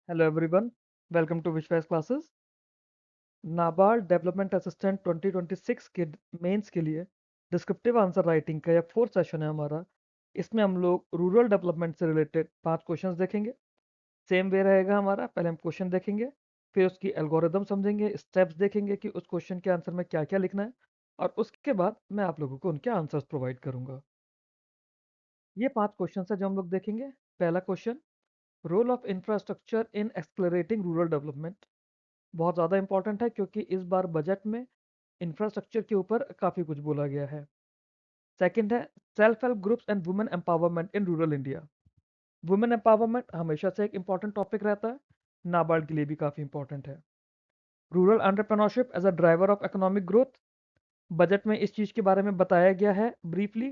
Hello everyone, welcome to विश्वास classes. NABARD development assistant 2026 के mains के लिए डिस्क्रिप्टिव आंसर राइटिंग का यह फोर्थ सेशन है हमारा। इसमें हम लोग रूरल डेवलपमेंट से रिलेटेड 5 क्वेश्चंस देखेंगे। सेम वे रहेगा हमारा, पहले हम क्वेश्चन देखेंगे, फिर उसकी एल्गोरिदम समझेंगे, स्टेप्स देखेंगे कि उस क्वेश्चन के आंसर में क्या क्या लिखना है, और उसके बाद मैं आप लोगों को उनके आंसर्स प्रोवाइड करूंगा। ये 5 क्वेश्चन है जो हम लोग देखेंगे। पहला question, role of infrastructure in explorating rural development. बहुत ज़्यादा इंपॉर्टेंट है क्योंकि इस बार बजट में इंफ्रास्ट्रक्चर के ऊपर काफ़ी कुछ बोला गया है। सेकंड है, self help groups and women empowerment in rural India. Women empowerment हमेशा से एक इंपॉर्टेंट टॉपिक रहता है, नाबार्ड के लिए भी काफ़ी इंपॉर्टेंट है। Rural entrepreneurship as a driver of economic growth, budget में इस चीज़ के बारे में बताया गया है ब्रीफली,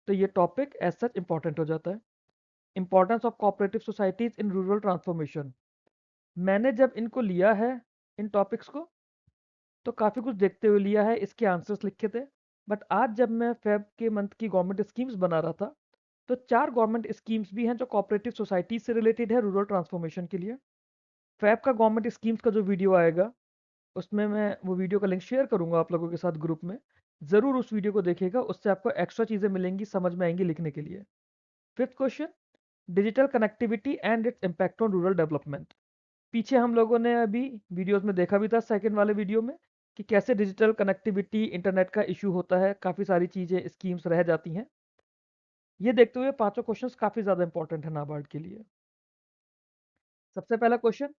तो ये टॉपिक एज सच इंपॉर्टेंट हो जाता है। Importance of cooperative societies in rural transformation, मैंने जब इनको लिया है, इन टॉपिक्स को, तो काफ़ी कुछ देखते हुए लिया है, इसके आंसर्स लिखे थे। बट आज जब मैं फेब के मंथ की गवर्नमेंट स्कीम्स बना रहा था, तो 4 गवर्नमेंट स्कीम्स भी हैं जो कोऑपरेटिव सोसाइटी से रिलेटेड है रूरल ट्रांसफॉर्मेशन के लिए। फेब का गवर्नमेंट स्कीम्स का जो वीडियो आएगा, उसमें मैं वो वीडियो का लिंक शेयर करूंगा आप लोगों के साथ ग्रुप में। ज़रूर उस वीडियो को देखिएगा, उससे आपको एक्स्ट्रा चीज़ें मिलेंगी, समझ में आएंगी लिखने के लिए। Fifth question, digital connectivity and its impact on rural development. पीछे हम लोगों ने अभी वीडियोस में देखा भी था, सेकंड वाले वीडियो में, कि कैसे डिजिटल कनेक्टिविटी इंटरनेट का इशू होता है, काफ़ी सारी चीज़ें स्कीम्स रह जाती हैं। ये देखते हुए पांचों क्वेश्चंस काफ़ी ज़्यादा इंपॉर्टेंट है नाबार्ड के लिए। सबसे पहला question,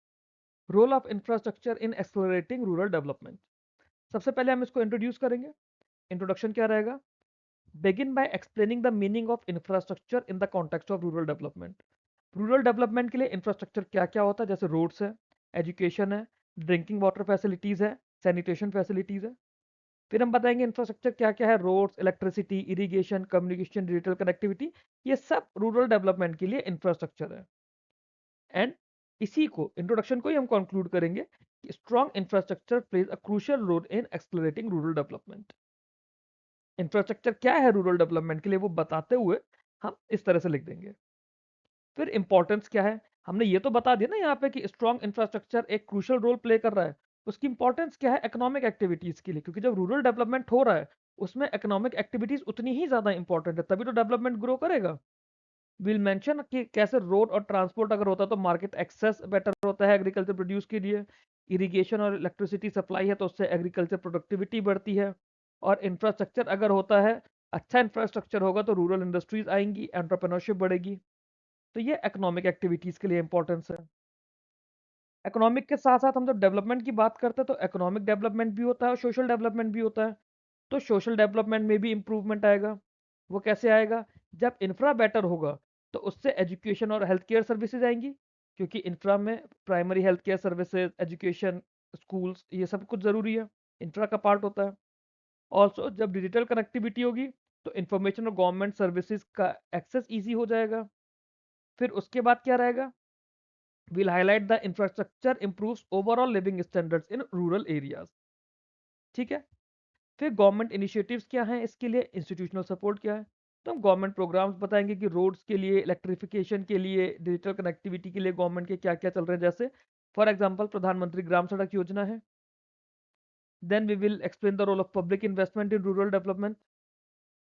role of infrastructure in accelerating rural development. सबसे पहले हम इसको इंट्रोड्यूस करेंगे। इंट्रोडक्शन क्या रहेगा? Begin by explaining the meaning of infrastructure in the context of rural development. Rural development के लिए इंफ्रास्ट्रक्चर क्या क्या होता है, जैसे रोड्स है, एजुकेशन है, ड्रिंकिंग वाटर फैसिलिटीज़ है, सैनिटेशन फैसिलिटीज़ है। फिर हम बताएंगे इंफ्रास्ट्रक्चर क्या क्या है, roads, electricity, irrigation, communication, digital connectivity, ये सब रूरल डेवलपमेंट के लिए इंफ्रास्ट्रक्चर है। एंड इसी को, इंट्रोडक्शन को ही हम कंक्लूड करेंगे कि strong infrastructure plays a crucial role in explorating rural development. Infrastructure क्या है रूरल डेवलपमेंट के लिए, वो बताते हुए हम इस तरह से लिख देंगे। फिर इंपॉर्टेंस क्या है, हमने ये तो बता दिया ना यहाँ पे कि स्ट्रॉन्ग इंफ्रास्ट्रक्चर एक क्रूशियल रोल प्ले कर रहा है। उसकी इंपॉर्टेंस क्या है इकोनॉमिक एक्टिविटीज के लिए, क्योंकि जब रूरल डेवलपमेंट हो रहा है, उसमें इकोनॉमिक एक्टिविटीज उतनी ही ज्यादा इंपॉर्टेंट है, तभी तो डेवलपमेंट ग्रो करेगा। विल मेंशन कि कैसे रोड और ट्रांसपोर्ट अगर होता तो मार्केट एक्सेस बेटर होता है एग्रीकल्चर प्रोड्यूस के लिए। इरिगेशन और इलेक्ट्रिसिटी सप्लाई है तो उससे एग्रीकल्चर प्रोडक्टिविटी बढ़ती है। और इंफ्रास्ट्रक्चर अगर होता है, अच्छा इंफ्रास्ट्रक्चर होगा तो रूरल इंडस्ट्रीज आएंगी, एंटरप्रेन्योरशिप बढ़ेगी। तो ये इकोनॉमिक एक्टिविटीज के लिए इंपॉर्टेंस है। इकोनॉमिक के साथ साथ हम जब डेवलपमेंट की बात करते हैं तो इकोनॉमिक डेवलपमेंट भी होता है और सोशल डेवलपमेंट भी होता है। तो सोशल डेवलपमेंट में भी इंप्रूवमेंट आएगा। वो कैसे आएगा? जब इंफ्रा बेटर होगा तो उससे एजुकेशन और हेल्थ केयर सर्विसेज आएंगी, क्योंकि इंफ्रा में primary health care services, education, schools, ये सब कुछ ज़रूरी है, इंफ्रा का पार्ट होता है। ऑल्सो जब डिजिटल कनेक्टिविटी होगी तो इंफॉर्मेशन और गवर्नमेंट सर्विसेज का एक्सेस ईजी हो जाएगा। फिर उसके बाद क्या रहेगा? will highlight the infrastructure improves overall living standards in rural areas। ठीक है। फिर गवर्नमेंट इनिशिएटिव्स क्या हैं इसके लिए, इंस्टीट्यूशनल सपोर्ट क्या है, तो हम गवर्नमेंट प्रोग्राम्स बताएंगे कि रोड्स के लिए, इलेक्ट्रिफिकेशन के लिए, डिजिटल कनेक्टिविटी के लिए गवर्नमेंट के क्या क्या चल रहे हैं, जैसे फॉर एग्जांपल प्रधानमंत्री ग्राम सड़क योजना है। Then we will explain the role of public investment in rural development.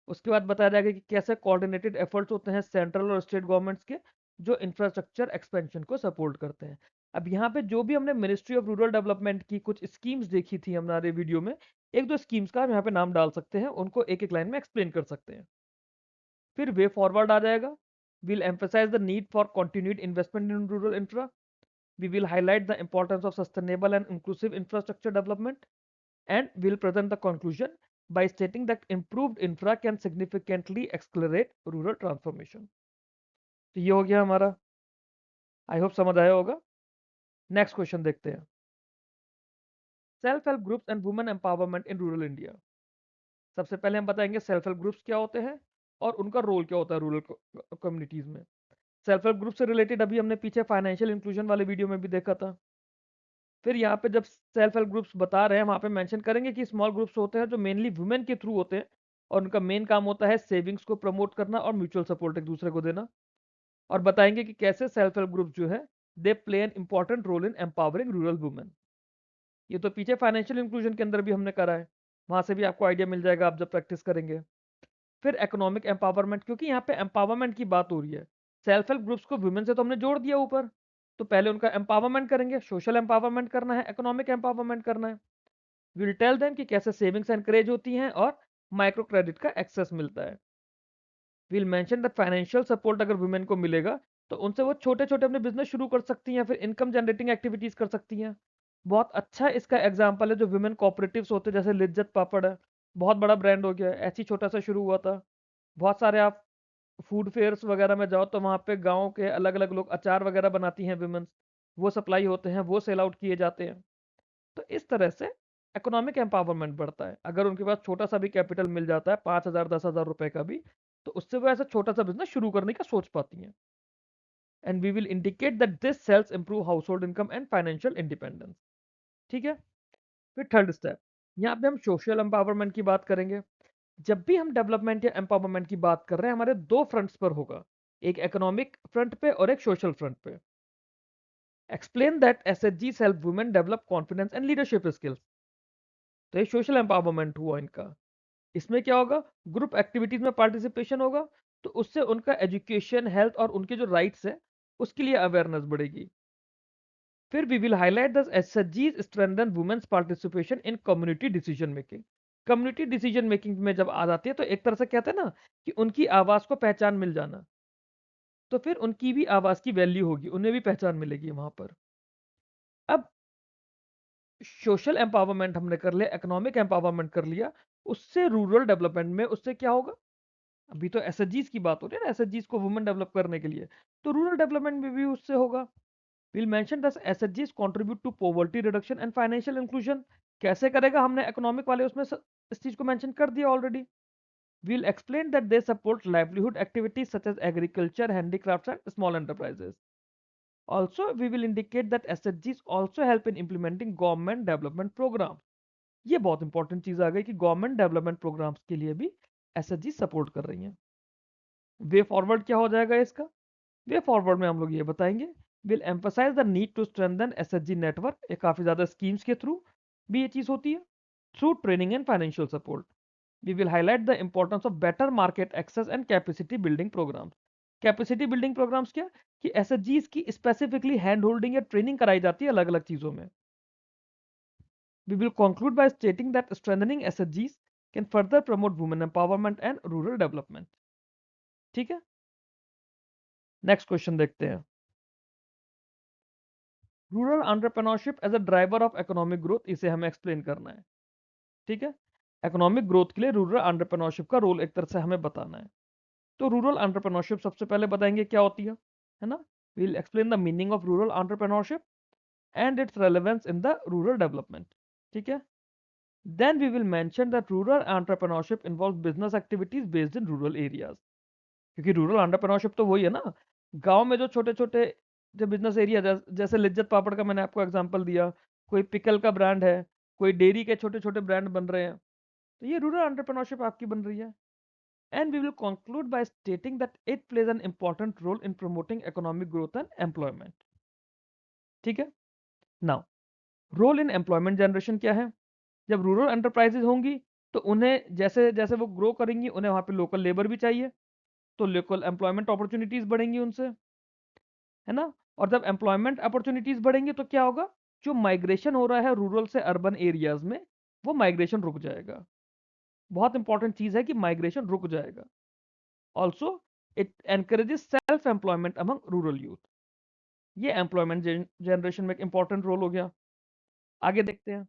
उसके बाद बताया जाएगा कि कैसे कोऑर्डिनेटेड एफर्ट्स होते हैं सेंट्रल और स्टेट गवर्नमेंट्स के, जो इंफ्रास्ट्रक्चर एक्सपेंशन को सपोर्ट करते हैं। अब यहाँ पे जो भी हमने मिनिस्ट्री ऑफ रूरल डेवलपमेंट की कुछ स्कीम्स देखी थी हमारे वीडियो में, एक दो स्कीम्स का हम यहाँ पे नाम डाल सकते हैं, उनको एक एक लाइन में एक्सप्लेन कर सकते हैं। फिर वे फॉरवर्ड आ जाएगा, will emphasise the need for continued investment in rural infra. We will highlight the importance of sustainable and inclusive infrastructure development, and will present the conclusion by stating that improved infra can significantly accelerate rural transformation। तो ये हो गया हमारा, I hope समझ आया होगा। Next question देखते हैं, self help groups and women empowerment in rural India. सबसे पहले हम बताएंगे सेल्फ हेल्प ग्रुप्स क्या होते हैं और उनका रोल क्या होता है रूरल कम्युनिटीज में। सेल्फ हेल्प ग्रुप से रिलेटेड अभी हमने पीछे फाइनेंशियल इंक्लूजन वाले वीडियो में भी देखा था। फिर यहाँ पे जब सेल्फ हेल्प ग्रुप्स बता रहे हैं, वहाँ पे मेंशन करेंगे कि स्मॉल ग्रुप्स होते हैं जो मेनली वुमेन के थ्रू होते हैं, और उनका मेन काम होता है सेविंग्स को प्रमोट करना और म्यूचुअल सपोर्ट एक दूसरे को देना। और बताएंगे कि कैसे सेल्फ हेल्प ग्रुप जो है they play an important role in empowering rural women. ये तो पीछे फाइनेंशियल इंक्लूजन के अंदर भी हमने करा है, वहां से भी आपको आइडिया मिल जाएगा आप जब प्रैक्टिस करेंगे। फिर इकोनॉमिक एम्पावरमेंट, क्योंकि यहाँ पे एम्पावरमेंट की बात हो रही है, सेल्फ हेल्प ग्रुप्स को वुमेन से तो हमने जोड़ दिया ऊपर, तो पहले उनका एम्पावरमेंट करेंगे, सोशल एम्पावरमेंट करना है, इकोनॉमिक एम्पावरमेंट करना है। विल टेल देम कि कैसे सेविंग्स एनकरेज होती हैं और माइक्रो क्रेडिट का एक्सेस मिलता है। Will mention that financial support अगर वुमेन को मिलेगा तो उनसे वो छोटे छोटे अपने बिजनेस शुरू कर सकती हैं, फिर इनकम जनरेटिंग एक्टिविटीज कर सकती हैं। बहुत अच्छा इसका एग्जाम्पल है जो वुमेन कोऑपरेटिव्स होते हैं, जैसे लिज्जत पापड़ है, बहुत बड़ा ब्रांड हो गया है, ऐसी छोटा सा शुरू हुआ था। बहुत सारे आप फूड फेयर्स वगैरह में जाओ तो वहाँ पे गाँव के अलग अलग लोग अचार वगैरह बनाती हैं वुमेन्स, वो सप्लाई होते हैं, वो सेल आउट किए जाते हैं। तो इस तरह से इकोनॉमिक एम्पावरमेंट बढ़ता है, अगर उनके पास छोटा सा भी कैपिटल मिल जाता है, 5,000 10,000 रुपए का भी, तो उससे वो ऐसा छोटा सा बिजनेस शुरू करने का सोच पाती हैं। And we will indicate that this helps improve household income and financial independence. ठीक है। फिर थर्ड स्टेप, यहाँ पे हम सोशल एम्पावरमेंट की बात करेंगे। जब भी हम डेवलपमेंट या एम्पावरमेंट की बात कर रहे हैं, हमारे दो फ्रंट्स पर होगा, एक इकोनॉमिक फ्रंट पे और एक सोशल फ्रंट पे। Explain that SHG help women develop confidence and leadership skills. तो ये सोशल एम्पावरमेंट हुआ इनका। इसमें क्या होगा, ग्रुप एक्टिविटीज में पार्टिसिपेशन होगा, तो उससे उनका एजुकेशन, हेल्थ और उनके जो राइट्स है उसके लिए अवेयरनेस बढ़ेगी। फिर वी विल हाईलाइट द एसएचजीज strengthen women's participation in community decision making. Community decision making में जब आ जाती है तो एक तरह से कहते हैं ना कि उनकी आवाज को पहचान मिल जाना, तो फिर उनकी भी आवाज की वैल्यू होगी, उन्हें भी पहचान मिलेगी वहां पर। अब सोशल एम्पावरमेंट हमने कर लिया, इकोनॉमिक एम्पावरमेंट कर लिया, उससे रूरल डेवलपमेंट में उससे क्या होगा, अभी तो एसएचजीज की बात हो रही है ना, एसएचजीज को वुमेन डेवलप करने के लिए, तो रूरल डेवलपमेंट में भी उससे होगा। विल मेंशन दैट एसएचजीज contribute to poverty reduction and financial inclusion. कैसे करेगा, हमने इकोनॉमिक वाले उसमें इस चीज को मेंशन कर दिया already. We'll explain that they support livelihood activities such as agriculture, handicrafts, and small enterprises. Also, we will indicate that SHGs also help in implementing government development programs. ये बहुत इंपॉर्टेंट चीज आ गई कि गवर्नमेंट डेवलपमेंट प्रोग्राम्स के लिए भी SHG support कर रही हैं। वे फॉरवर्ड क्या हो जाएगा इसका, वे फॉरवर्ड में हम लोग ये बताएंगे, will emphasise the need to strengthen SHG network, ये काफी ज्यादा स्कीम्स के थ्रू भी ये चीज होती है, through training and financial support. We will highlight the importance of better market access and capacity building programs. Capacity building programmes क्या, कि एसएचजीज की स्पेसिफिकली हैंड होल्डिंग या ट्रेनिंग कराई जाती है अलग अलग चीजों में। We will conclude by stating that strengthening SHGs can further promote women empowerment and rural development. ठीक है, नेक्स्ट क्वेश्चन देखते हैं। Rural entrepreneurship as a driver of economic growth, इसे हमें एक्सप्लेन करना है। ठीक है, इकोनॉमिक ग्रोथ के लिए रूरल एंटरप्रेन्योरशिप का रोल एक तरह से हमें बताना है। तो रूरल एंटरप्रेन्योरशिप सबसे पहले बताएंगे क्या होती है ना। We'll explain the meaning of rural entrepreneurship and its relevance in the rural development. ठीक है, then we will mention that rural entrepreneurship involve business activities based in rural areas. क्योंकि रूरल एंटरप्रेन्योरशिप तो वही है ना, गांव में जो छोटे छोटे जो बिजनेस एरिया, जैसे लिज्जत पापड़ का मैंने आपको एग्जांपल दिया, कोई पिकल का ब्रांड है, कोई डेयरी के छोटे छोटे ब्रांड बन रहे हैं, तो ये रूरल एंटरप्रेन्योरशिप आपकी बन रही है। And we will conclude by stating that it plays an important role in promoting economic growth and employment. ठीक है, now role in employment generation क्या है, जब रूरल एंटरप्राइजेज होंगी तो उन्हें जैसे जैसे वो ग्रो करेंगी उन्हें वहां पे लोकल लेबर भी चाहिए, तो लोकल एम्प्लॉयमेंट अपॉर्चुनिटीज बढ़ेंगी उनसे, है ना। और जब एम्प्लॉयमेंट अपॉर्चुनिटीज बढ़ेंगी तो क्या होगा, जो माइग्रेशन हो रहा है रूरल से अर्बन एरियाज में, वो माइग्रेशन रुक जाएगा। बहुत इंपॉर्टेंट चीज है कि माइग्रेशन रुक जाएगा। Also it encourages self employment among rural youth. ये एम्प्लॉयमेंट जनरेशन में एक इंपॉर्टेंट रोल हो गया। आगे देखते हैं।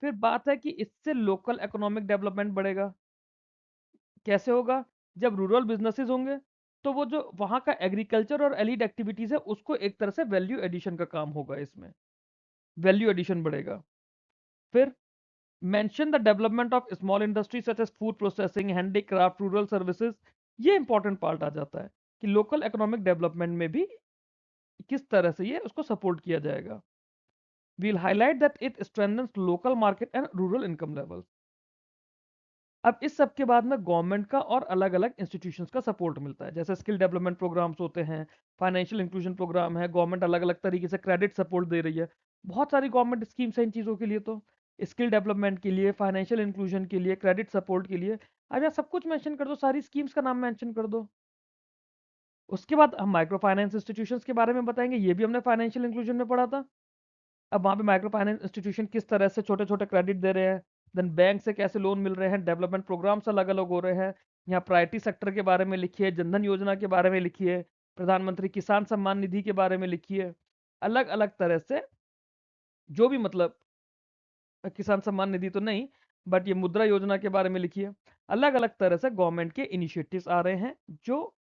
फिर बात है कि इससे लोकल इकोनॉमिक डेवलपमेंट बढ़ेगा। कैसे होगा, जब रूरल बिजनेसेस होंगे तो वो जो वहां का एग्रीकल्चर और एलिड एक्टिविटीज है उसको एक तरह से वैल्यू एडिशन का काम होगा, इसमें वैल्यू एडिशन बढ़ेगा। फिर mention the development of small industry such as food processing, handicraft, rural services. ये इंपॉर्टेंट पार्ट आ जाता है कि लोकल इकोनॉमिक डेवलपमेंट में भी किस तरह से ये उसको सपोर्ट किया जाएगा। We'll highlight that it strengthens local market and rural income levels. अब इस सब के बाद में गवर्नमेंट का और अलग-अलग इंस्टीट्यूशंस का सपोर्ट मिलता है, जैसे स्किल डेवलपमेंट प्रोग्राम्स होते हैं, फाइनेंशियल इंक्लूजन प्रोग्राम है, गवर्नमेंट अलग-अलग तरीके से क्रेडिट सपोर्ट दे रही है। बहुत सारी गवर्नमेंट स्कीम्स हैं इन चीज़ों के लिए तो, स्किल डेवलपमेंट के लिए, फाइनेंशियल इंक्लूजन के लिए, क्रेडिट सपोर्ट के लिए। अब यहाँ सब कुछ मेंशन कर दो, सारी स्कीम्स का नाम मेंशन कर दो। उसके बाद हम माइक्रो फाइनेंस इंस्टीट्यूशंस के बारे में बताएँगे, ये भी हमने फाइनेंशियल इंक्लूजन में पढ़ा था। अब वहाँ पे माइक्रो फाइनेंस इंस्टीट्यूशन किस तरह से छोटे-छोटे क्रेडिट दे रहे हैं, देन बैंक से कैसे लोन मिल रहे हैं, डेवलपमेंट प्रोग्राम्स अलग-अलग हो रहे हैं। यहाँ प्रायोरिटी सेक्टर के बारे में लिखिए, जनधन योजना के बारे में लिखिए, प्रधानमंत्री किसान सम्मान निधि के बारे में लिखिए। अलग-अलग तरह से जो भी मतलब किसान सम्मान निधि तो नहीं, बट ये मुद्रा योजना के बारे में लिखिए। अलग-अलग तरह से गवर्नमेंट के इनिशिएटिव्स आ रहे हैं, जो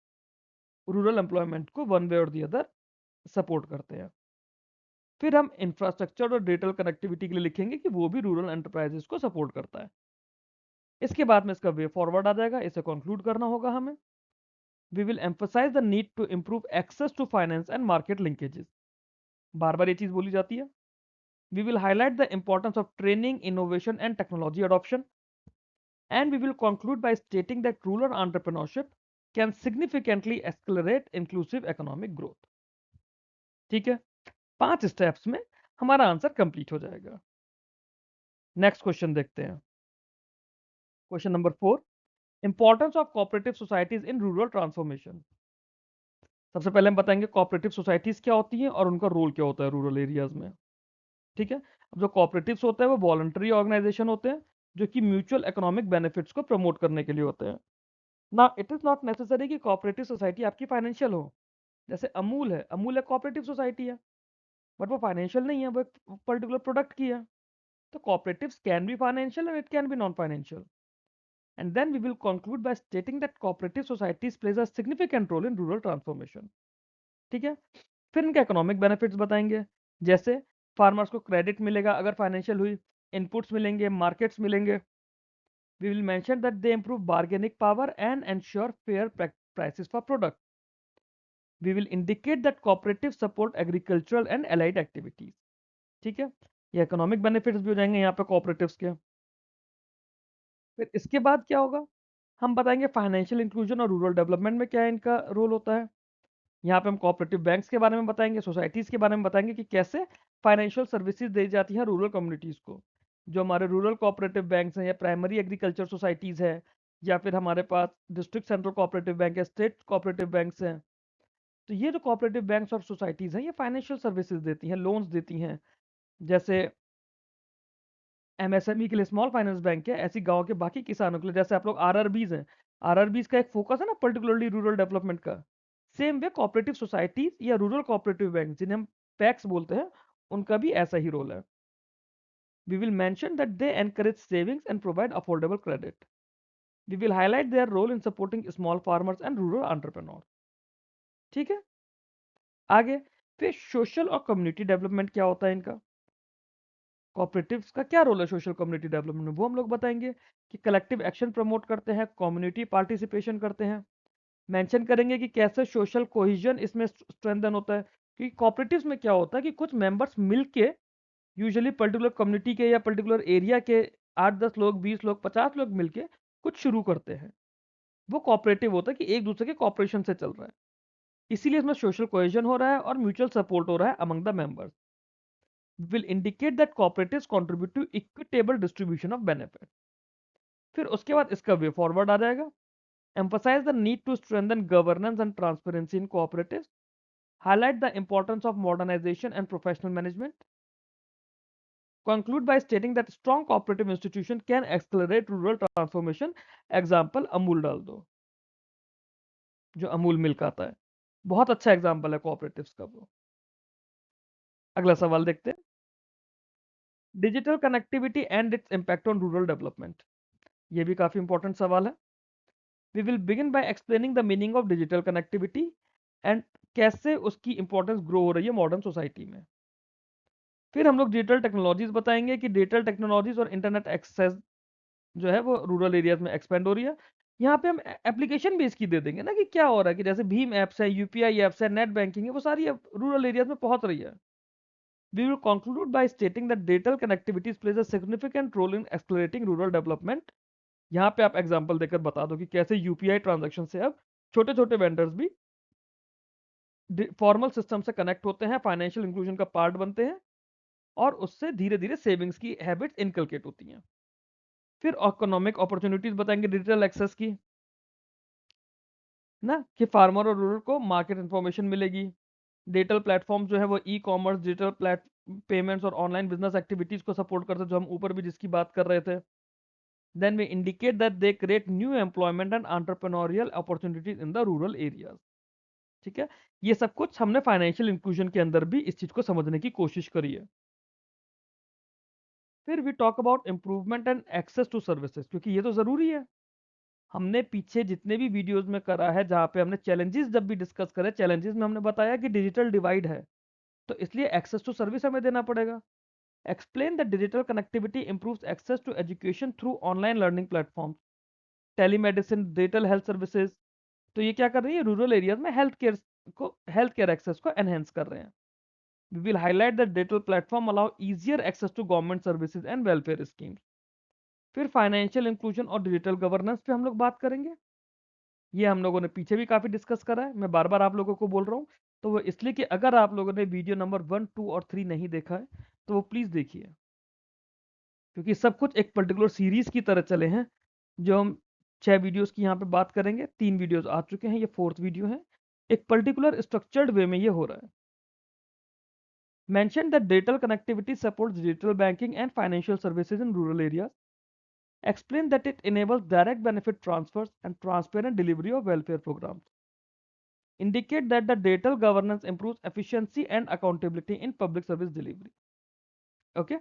रूरल एम्प्लॉयमेंट को वन वे और द अदर सपोर्ट करते हैं। फिर हम इंफ्रास्ट्रक्चर और डिजिटल कनेक्टिविटी के लिए लिखेंगे कि वो भी रूरल एंटरप्राइजेस को सपोर्ट करता है। इसके बाद में इसका वे फॉरवर्ड आ जाएगा, इसे कंक्लूड करना होगा हमें। We will emphasise the need to improve access to finance and market linkages. बार बार ये चीज बोली जाती है। We will highlight the importance of training, innovation and technology adoption, and we will conclude by stating that rural entrepreneurship can significantly accelerate inclusive economic growth. ठीक है, 5 steps में हमारा आंसर कंप्लीट हो जाएगा। नेक्स्ट क्वेश्चन देखते हैं। Question number 4, importance of cooperative societies in rural transformation. सबसे पहले हम बताएंगे कोऑपरेटिव सोसाइटीज क्या होती हैं और उनका रोल क्या होता है रूरल एरियाज में। ठीक है, अब जो कोऑपरेटिव्स होते हैं वो वॉलंटरी ऑर्गेनाइजेशन होते हैं, जो कि म्यूचुअल इकोनॉमिक बेनिफिट्स को प्रमोट करने के लिए होते हैं ना। इट इज नॉट नेसेसरी कि कोऑपरेटिव सोसाइटी आपकी फाइनेंशियल हो। जैसे अमूल है, अमूल एक कोऑपरेटिव सोसाइटी है, बट वो फाइनेंशियल नहीं है, वो एक पर्टिकुलर प्रोडक्ट की है। तो cooperatives can be financial and it can be non financial. And then we will conclude by stating that cooperative societies plays a significant role in rural transformation. ठीक है, फिर इनके इकोनॉमिक बेनिफिट्स बताएंगे, जैसे farmers को क्रेडिट मिलेगा अगर financial हुई, इनपुट्स मिलेंगे, मार्केट्स मिलेंगे। We will mention that they improve bargaining power and ensure fair prices for product. We will indicate that cooperative support agricultural and allied activities. ठीक है, ये इकोनॉमिक बेनिफिट्स भी हो जाएंगे यहाँ पे कोऑपरेटिव्स के। फिर इसके बाद क्या होगा, हम बताएंगे फाइनेंशियल इंक्लूजन और रूरल डेवलपमेंट में क्या इनका रोल होता है। यहाँ पे हम कोऑपरेटिव बैंक्स के बारे में बताएंगे, सोसाइटीज के बारे में बताएंगे कि कैसे फाइनेंशियल सर्विसेज दी जाती हैं रूरल कम्युनिटीज को। जो हमारे रूरल कोऑपरेटिव बैंक्स हैं या प्राइमरी एग्रीकल्चर सोसाइटीज है, या फिर हमारे पास डिस्ट्रिक्ट सेंट्रल कोऑपरेटिव बैंक है, स्टेट कोऑपरेटिव बैंक्स हैं। तो ये जो कोऑपरेटिव बैंक्स और सोसाइटीज हैं, ये फाइनेंशियल सर्विसेज देती हैं, लोन्स देती हैं। जैसे एमएसएमई के लिए स्मॉल फाइनेंस बैंक है, ऐसी गांव के बाकी किसानों के लिए, जैसे आप लोग आरआरबीज हैं, आरआरबीज का एक फोकस है ना पर्टिकुलरली रूरल डेवलपमेंट का। सेम वे कोऑपरेटिव सोसाइटीज या रूरल कोऑपरेटिव बैंक, जिन्हें हम पैक्स बोलते हैं, उनका भी ऐसा ही रोल है। We will mention that they encourage savings and provide affordable credit. We will highlight their role in supporting small farmers and rural entrepreneur. ठीक है, आगे फिर सोशल और कम्युनिटी डेवलपमेंट क्या होता है इनका, कोऑपरेटिव्स का क्या रोल है सोशल कम्युनिटी डेवलपमेंट में, वो हम लोग बताएंगे कि कलेक्टिव एक्शन प्रमोट करते हैं, कम्युनिटी पार्टिसिपेशन करते हैं। मेंशन करेंगे कि कैसे सोशल कोहिजन इसमें स्ट्रेंथन होता है, कि कोऑपरेटिव्स में क्या होता है कि कुछ मेंबर्स मिलके, यूजुअली पर्टिकुलर कम्युनिटी के या पर्टिकुलर एरिया के 8-10 लोग, 20 लोग, 50 लोग मिलके कुछ शुरू करते हैं। वो कोऑपरेटिव होता है कि एक दूसरे के कोऑपरेशन से चल रहा है, इसीलिए इसमें सोशल कोहेजन हो रहा है और म्यूचुअल सपोर्ट हो रहा है among the members. Will indicate that cooperatives contribute to equitable distribution of benefit। फिर उसके बाद इसका वे फॉरवर्ड आ जाएगा, emphasize the need to strengthen governance and transparency in cooperatives, highlight the importance of modernization and professional management, conclude by stating that strong cooperative institution can accelerate rural transformation। Example Amul डाल दो, जो Amul milk आता है, बहुत अच्छा example है cooperatives का वो। अगला सवाल देखते हैं, digital connectivity and its impact on rural development. ये भी काफी इंपॉर्टेंट सवाल है। We will begin by explaining the meaning of digital connectivity and कैसे उसकी इंपॉर्टेंस ग्रो हो रही है मॉडर्न सोसाइटी में। फिर हम लोग डिजिटल टेक्नोलॉजीज बताएंगे कि डिजिटल टेक्नोलॉजीज और इंटरनेट एक्सेस जो है वो रूरल एरियाज में एक्सपेंड हो रही है। यहाँ पे हम एप्लीकेशन भी इसकी दे देंगे ना, कि क्या हो रहा है, कि जैसे भीम एप्स है, यूपीआई एप्स है, नेट बैंकिंग है, वो सारी रूरल एरियाज में पहुंच रही है। We will conclude by stating that digital connectivity plays a significant role in accelerating rural development, यहाँ पे आप एग्जांपल देकर बता दो कि कैसे यूपीआई ट्रांजैक्शन से अब छोटे-छोटे वेंडर्स भी फॉर्मल सिस्टम से कनेक्ट होते हैं, फाइनेंशियल इंक्लूजन का पार्ट बनते हैं और उससे धीरे-धीरे सेविंग्स की हैबिट्स इनकलकेट होती हैं। फिर इकोनॉमिक अपॉर्चुनिटीज बताएंगे डिजिटल एक्सेस की, ना कि फार्मर और रूरल को मार्केट इन्फॉर्मेशन मिलेगी। डिजिटल प्लेटफॉर्म जो है वो e commerce, digital plate payments और ऑनलाइन बिजनेस एक्टिविटीज को सपोर्ट करते हैं, जो हम ऊपर भी जिसकी बात कर रहे थे। Then we indicate that they create new employment and entrepreneurial opportunities in the rural areas. ठीक है, ये सब कुछ हमने फाइनेंशियल इंक्लूजन के अंदर भी इस चीज को समझने की कोशिश करी है। फिर we talk about improvement and access to services, क्योंकि ये तो जरूरी है। हमने पीछे जितने भी वीडियोस में करा है जहां पे हमने चैलेंजेस जब भी डिस्कस करे, चैलेंजेस में हमने बताया कि डिजिटल डिवाइड है, तो इसलिए एक्सेस टू सर्विस हमें देना पड़ेगा। Explain that digital connectivity improves access to education through online learning platform, telemedicine, digital health services. तो ये क्या कर रही है, रूरल एरियाज में हेल्थ केयर एक्सेस को एनहेंस कर रहे हैं। We will highlight that digital platform allow easier access to government services and welfare schemes. फिर फाइनेंशियल इंक्लूजन और डिजिटल गवर्नेंस पे हम लोग बात करेंगे। ये हम लोगों ने पीछे भी काफी डिस्कस करा है, मैं बार बार आप लोगों को बोल रहा हूँ। तो वो इसलिए कि अगर आप लोगों ने वीडियो नंबर 1, 2 और 3 नहीं देखा है तो वो प्लीज देखिए, क्योंकि सब कुछ एक पर्टिकुलर सीरीज की तरह चले हैं। जो हम 6 वीडियोस की यहाँ पे बात करेंगे, 3 वीडियोस आ चुके हैं, ये 4th वीडियो है। एक पर्टिकुलर स्ट्रक्चर्ड वे में ये हो रहा है। Mention that digital connectivity supports digital banking and financial services in rural areas. Explain that it enables direct benefit transfers and transparent delivery of welfare programs. Indicate that the digital governance improves efficiency and accountability in public service delivery. Okay?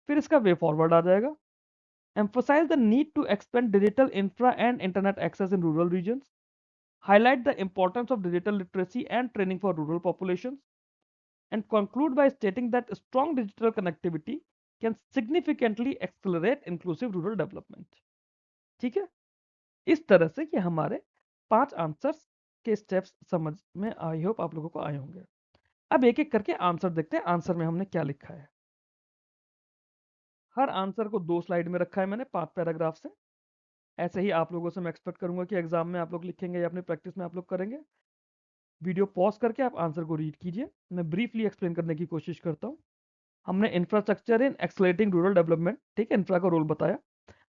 फिर इसका वे forward आ जाएगा। Emphasize the need to expand digital infra and internet access in rural regions. Highlight the importance of digital literacy and training for rural populations. And conclude by stating that strong digital connectivity can significantly accelerate inclusive rural development. ठीक है, इस तरह से ये हमारे 5 answers के steps समझ में आई होप आप लोगों को आए होंगे। अब एक एक करके आंसर देखते हैं, आंसर में हमने क्या लिखा है। हर आंसर को 2 स्लाइड में रखा है मैंने 5 पैराग्राफ से। ऐसे ही आप लोगों से मैं एक्सपेक्ट करूंगा कि एग्जाम में आप लोग लिखेंगे या अपनी प्रैक्टिस में आप लोग करेंगे। वीडियो पॉज करके आप आंसर को रीड कीजिए, मैं ब्रीफली एक्सप्लेन करने की कोशिश करता हूँ। हमने infrastructure in accelerating rural development, ठीक है, इंफ्रा का रोल बताया।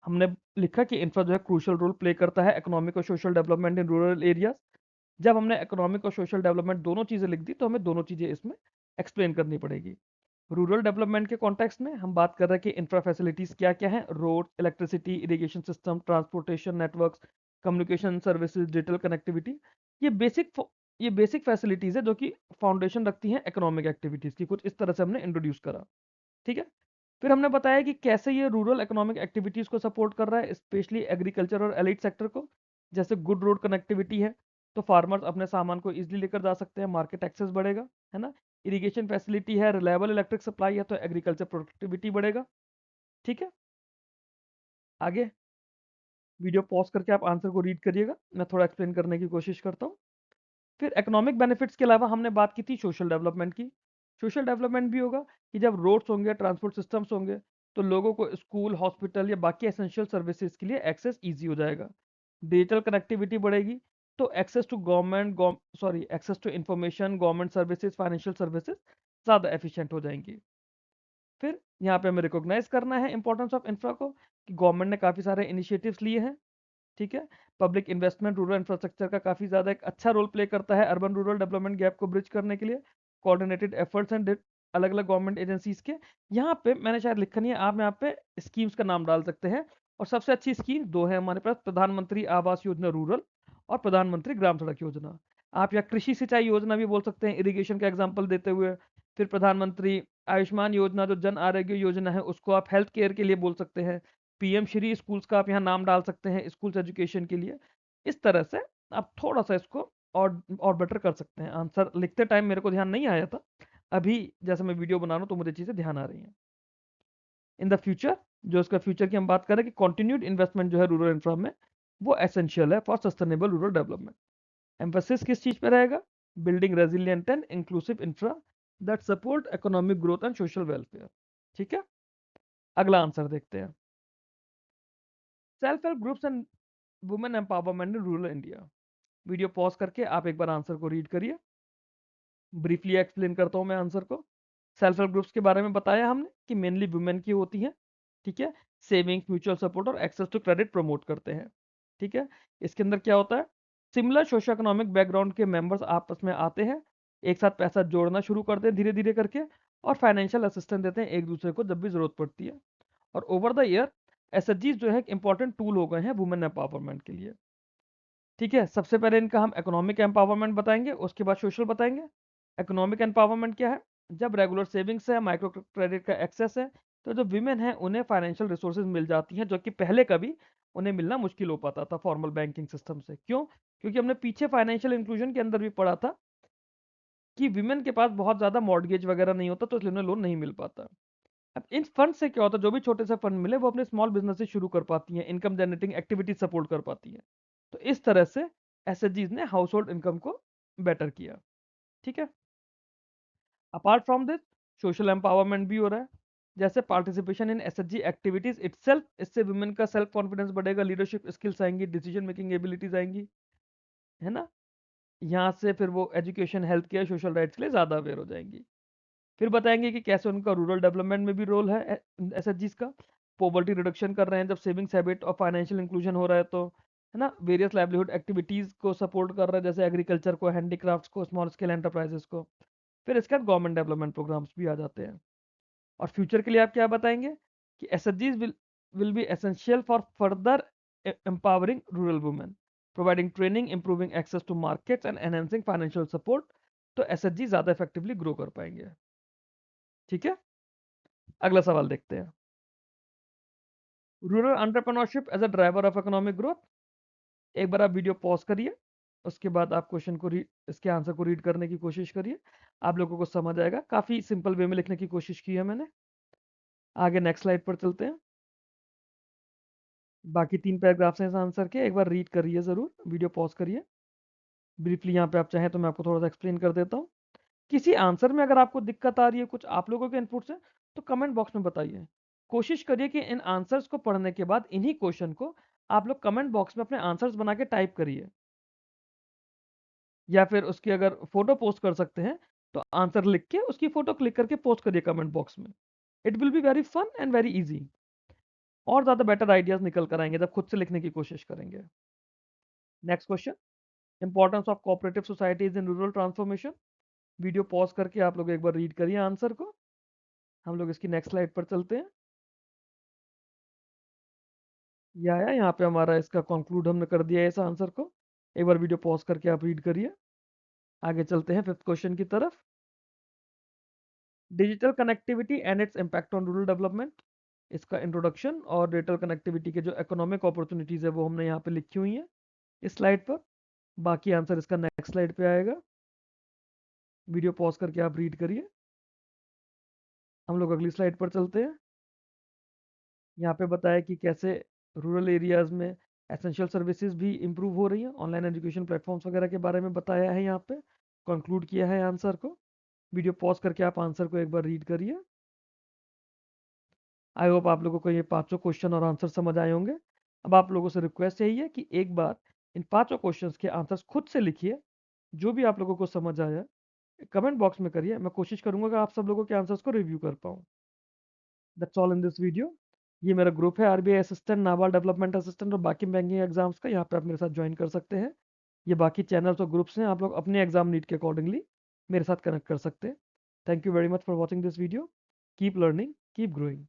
हमने लिखा कि इंफ्रा जो है क्रूशियल रोल प्ले करता है इकोनॉमिक और social development in rural areas. जब हमने इकोनॉमिक और सोशल डेवलपमेंट दोनों चीज़ें लिख दी तो हमें दोनों चीज़ें इसमें एक्सप्लेन करनी पड़ेगी। रूरल डेवलपमेंट के कॉन्टेक्स्ट में हम बात कर रहे हैं कि इंफ्रा फैसिलिटीज़ क्या क्या हैं, road, electricity, irrigation system, transportation networks, communication services, digital connectivity. ये बेसिक ये बेसिक फैसिलिटीज़ है जो कि फाउंडेशन रखती हैं इकोनॉमिक एक्टिविटीज़ की। कुछ इस तरह से हमने इंट्रोड्यूस करा, ठीक है। फिर हमने बताया कि कैसे ये रूरल इकोनॉमिक एक्टिविटीज़ को सपोर्ट कर रहा है, स्पेशली एग्रीकल्चर और एलाइड सेक्टर को। जैसे गुड रोड कनेक्टिविटी है तो फार्मर्स अपने सामान को इजीली लेकर जा सकते हैं, मार्केट एक्सेस बढ़ेगा, है ना। इरिगेशन फैसिलिटी है, रिलायबल इलेक्ट्रिक सप्लाई है तो एग्रीकल्चर प्रोडक्टिविटी बढ़ेगा, ठीक है। आगे वीडियो पॉज करके आप आंसर को रीड करिएगा, मैं थोड़ा एक्सप्लेन करने की कोशिश करता हूँ। फिर इकोनॉमिक बेनिफिट्स के अलावा हमने बात की थी सोशल डेवलपमेंट की। सोशल डेवलपमेंट भी होगा कि जब रोड्स होंगे, ट्रांसपोर्ट सिस्टम्स होंगे, तो लोगों को स्कूल, हॉस्पिटल या बाकी एसेंशियल सर्विसेज के लिए एक्सेस ईजी हो जाएगा। डिजिटल कनेक्टिविटी बढ़ेगी तो access to access to information, government services, financial services ज़्यादा एफिशिएंट हो जाएंगी। फिर यहाँ पे हमें रिकॉग्नाइज करना है इंपॉर्टेंस ऑफ इंफ्रा को, कि गवर्नमेंट ने काफ़ी सारे इनिशिएटिव्स लिए हैं, ठीक है। पब्लिक इन्वेस्टमेंट रूरल इंफ्रास्ट्रक्चर का काफ़ी ज़्यादा एक अच्छा रोल प्ले करता है अर्बन रूरल डेवलपमेंट गैप को ब्रिज करने के लिए। कोऑर्डिनेटेड एफर्ट्स एंड अलग अलग गवर्नमेंट एजेंसीज के, यहाँ पे मैंने शायद लिखा नहीं है, आप यहाँ पे स्कीम्स का नाम डाल सकते हैं। और सबसे अच्छी स्कीम 2 है हमारे पास, प्रधानमंत्री आवास योजना रूरल और प्रधानमंत्री ग्राम सड़क योजना। आप या कृषि सिंचाई योजना भी बोल सकते हैं इरिगेशन का एग्जाम्पल देते हुए। फिर प्रधानमंत्री आयुष्मान योजना जो जन आरोग्य योजना है उसको आप हेल्थ केयर के लिए बोल सकते हैं। पीएम श्री स्कूल्स का आप यहाँ नाम डाल सकते हैं स्कूल्स एजुकेशन के लिए। इस तरह से आप थोड़ा सा इसको और बेटर कर सकते हैं। आंसर लिखते टाइम मेरे को ध्यान नहीं आया था, अभी जैसे मैं वीडियो बना रहा हूँ तो मुझे चीज़ें ध्यान आ रही हैं। इन द फ्यूचर, जो इसका फ्यूचर की हम बात करें कि कॉन्टिन्यूड इन्वेस्टमेंट जो है रूरल इंफ्रा में, वो एसेंशियल है for sustainable rural development. Emphasis किस चीज़ पे रहेगा, building resilient and inclusive infra that support economic growth and social welfare, ठीक है। अगला आंसर देखते हैं। Self help groups and women empowerment in rural India. Video pause करके आप एक बार आंसर को रीड करिए। ब्रीफली एक्सप्लेन करता हूँ मैं आंसर को। सेल्फ हेल्प ग्रुप्स के बारे में बताया हमने कि मेनली वुमेन की होती हैं, ठीक है। सेविंग्स, म्यूचुअल सपोर्ट और एक्सेस टू क्रेडिट प्रमोट करते हैं, ठीक है। इसके अंदर क्या होता है, सिमिलर सोशो इकोनॉमिक बैकग्राउंड के मेंबर्स आपस में आते हैं, एक साथ पैसा जोड़ना शुरू करते हैं धीरे धीरे करके, और फाइनेंशियल असिस्टेंस देते हैं एक दूसरे को जब भी जरूरत पड़ती है। और ओवर द ईयर एसएचजीज जो है एक इंपॉर्टेंट टूल हो गए हैं वुमेन एम्पावरमेंट के लिए, ठीक है। सबसे पहले इनका हम इकोनॉमिक एम्पावरमेंट बताएंगे, उसके बाद सोशल बताएंगे। इकोनॉमिक एम्पावरमेंट क्या है, जब रेगुलर सेविंग्स है, माइक्रो क्रेडिट का एक्सेस है, तो जो विमेन है उन्हें फाइनेंशियल रिसोर्सेज मिल जाती हैं जो कि पहले कभी उन्हें मिलना मुश्किल हो पाता था फॉर्मल बैंकिंग सिस्टम से। क्यों? क्योंकि हमने पीछे फाइनेंशियल इंक्लूजन के अंदर भी पढ़ा था कि विमेन के पास बहुत ज़्यादा मॉर्गेज वगैरह नहीं होता, तो इसलिए उन्हें लोन नहीं मिल पाता। अब इन फंड से क्या होता है, जो भी छोटे से फंड मिले वो अपने स्मॉल बिजनेस से शुरू कर पाती हैं, इनकम जनरेटिंग एक्टिविटी सपोर्ट कर पाती हैं। तो इस तरह से एसएचजीज ने हाउस होल्ड इनकम को बेटर किया, ठीक है। Apart from this social empowerment भी हो रहा है, जैसे participation in SHG activities itself, इससे वुमेन का सेल्फ कॉन्फिडेंस बढ़ेगा, लीडरशिप स्किल्स आएंगी, डिसीजन मेकिंग एबिलिटीज आएंगी, है ना। यहाँ से फिर वो education, health care, social rights के लिए ज़्यादा अवेयर हो जाएंगी। फिर बताएंगे कि कैसे उनका रूरल डेवलपमेंट में भी रोल है एसएचजीज का। पॉवर्टी रिडक्शन कर रहे हैं जब सेविंग्स हैबिट और फाइनेंशियल इंक्लूजन हो रहा है तो, है ना। वेरियस लाइवलीहुड एक्टिविटीज को सपोर्ट कर रहे हैं, जैसे एग्रीकल्चर को, हैंडीक्राफ्ट्स को, स्मॉल स्केल एंटरप्राइजेस को। फिर इसके बाद गवर्नमेंट डेवलपमेंट प्रोग्राम्स भी आ जाते हैं। और फ्यूचर के लिए आप क्या बताएंगे कि एसएचजीज will be essential for further empowering rural women, providing training, improving access to markets and enhancing financial support। तो एसएचजी ज्यादा इफेक्टिवली ग्रो कर पाएंगे, ठीक है। अगला सवाल देखते हैं, rural entrepreneurship as a driver of economic growth. एक बार आप वीडियो पॉज करिए, उसके बाद आप क्वेश्चन को इसके आंसर को रीड करने की कोशिश करिए, आप लोगों को समझ आएगा। काफी सिंपल वे में लिखने की कोशिश की है मैंने। आगे नेक्स्ट स्लाइड पर चलते हैं। बाकी 3 पैराग्राफ्स हैं इस आंसर के, एक बार रीड करिए जरूर, वीडियो पॉज करिए। ब्रीफली यहाँ पे आप चाहें तो मैं आपको थोड़ा सा एक्सप्लेन कर देता हूँ। किसी आंसर में अगर आपको दिक्कत आ रही है, कुछ आप लोगों के इनपुट से, तो कमेंट बॉक्स में बताइए। कोशिश करिए कि इन आंसर्स को पढ़ने के बाद इन्हीं क्वेश्चन को आप लोग कमेंट बॉक्स में अपने आंसर्स बना के टाइप करिए, या फिर उसकी अगर फोटो पोस्ट कर सकते हैं तो आंसर लिख के उसकी फोटो क्लिक करके पोस्ट करिए कमेंट बॉक्स में। It will be very fun and very easy, और ज़्यादा बेटर आइडियाज निकल कर आएंगे जब खुद से लिखने की कोशिश करेंगे। Next question, importance of cooperative societies in rural transformation. Video pause करके आप लोग एक बार रीड करिए आंसर को। हम लोग इसकी नेक्स्ट स्लाइड पर चलते हैं। यहाँ पे हमारा इसका कंक्लूड हमने कर दिया है इस आंसर को। एक बार वीडियो पॉज करके आप रीड करिए। आगे चलते हैं फिफ्थ क्वेश्चन की तरफ, digital connectivity and its impact on rural development. इसका इंट्रोडक्शन और डिजिटल कनेक्टिविटी के जो इकोनॉमिक अपॉर्चुनिटीज़ है वो हमने यहाँ पे लिखी हुई हैं इस स्लाइड पर। बाकी आंसर इसका नेक्स्ट स्लाइड पे आएगा। वीडियो पॉज करके आप रीड करिए। हम लोग अगली स्लाइड पर चलते हैं। यहाँ पे बताया कि कैसे रूरल एरियाज में एसेंशियल सर्विसेज भी इम्प्रूव हो रही हैं, ऑनलाइन एजुकेशन प्लेटफॉर्म्स वगैरह के बारे में बताया है, यहाँ पे कंक्लूड किया है आंसर को। वीडियो पॉज करके आप आंसर को एक बार रीड करिए। आई होप आप लोगों को ये पांचों क्वेश्चन और आंसर समझ आए होंगे। अब आप लोगों से रिक्वेस्ट यही है कि एक बार इन पांचों क्वेश्चंस के आंसर्स खुद से लिखिए, जो भी आप लोगों को समझ आया कमेंट बॉक्स में करिए। मैं कोशिश करूंगा कि आप सब लोगों के आंसर्स को रिव्यू कर पाऊँ। That's all in this video. ये मेरा ग्रुप है RBI assistant, NABARD development assistant और बाकी बैंकिंग एग्जाम्स का। यहाँ पे आप मेरे साथ ज्वाइन कर सकते हैं। ये बाकी चैनल्स और ग्रुप्स हैं, आप लोग अपने एग्जाम नीड के अकॉर्डिंगली मेरे साथ कनेक्ट कर सकते हैं। Thank you very much for watching this video. Keep learning, keep growing.